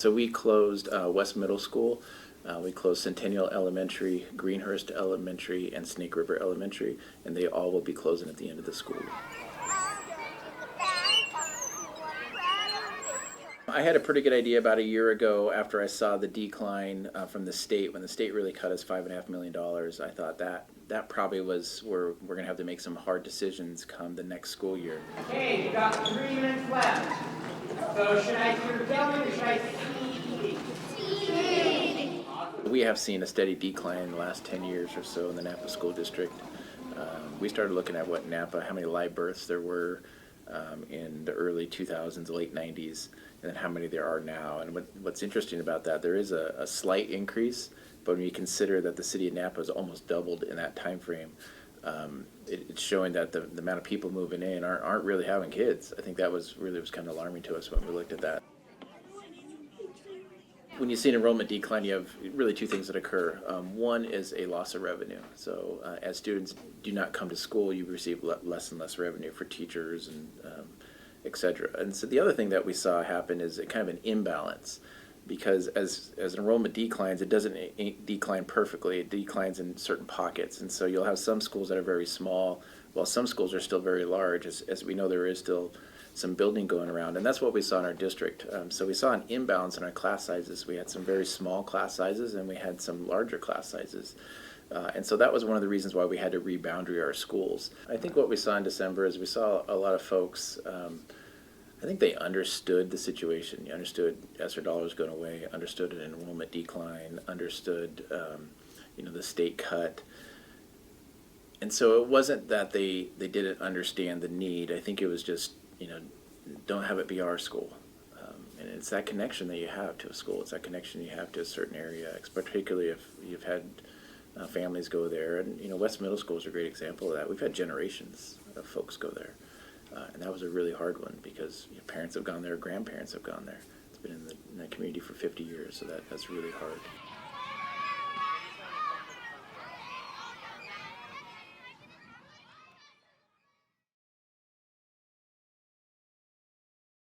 So we closed West Middle School, we closed Centennial Elementary, Greenhurst Elementary, and Snake River Elementary, and they all will be closing at the end of the school year. I had a pretty good idea about a year ago after I saw the decline from the state. When the state really cut us $5.5 million, I thought that probably was where we're going to have to make some hard decisions come the next school year. Okay, you got 3 minutes left. So should I tell you or should I see? We have seen a steady decline in the last 10 years or so in the Nampa School District. We started looking at what Nampa, how many live births there were in the early 2000s, late 90s, and then how many there are now. And what's interesting about that, there is a slight increase, but when you consider that the city of Nampa has almost doubled in that time frame, it's showing that the amount of people moving in aren't really having kids. I think that was kind of alarming to us when we looked at that. When you see an enrollment decline, you have really two things that occur. One is a loss of revenue. So as students do not come to school, you receive less and less revenue for teachers and et cetera. And so the other thing that we saw happen is a kind of an imbalance, because as enrollment declines, it doesn't decline perfectly. It declines in certain pockets. And so you'll have some schools that are very small, while some schools are still very large. As we know, there is still some building going around, and that's what we saw in our district. So we saw an imbalance in our class sizes. We had some very small class sizes, and we had some larger class sizes. And so that was one of the reasons why we had to reboundary our schools. I think what we saw in December is we saw a lot of folks, I think they understood the situation. You understood ESSER dollars going away, understood an enrollment decline, understood the state cut. And so it wasn't that they didn't understand the need. I think it was just, don't have it be our school. And it's that connection that you have to a school. It's that connection you have to a certain area, particularly if you've had families go there. And, West Middle School is a great example of that. We've had generations of folks go there. And that was a really hard one because parents have gone there, grandparents have gone there. It's been in the community for 50 years, so that's really hard.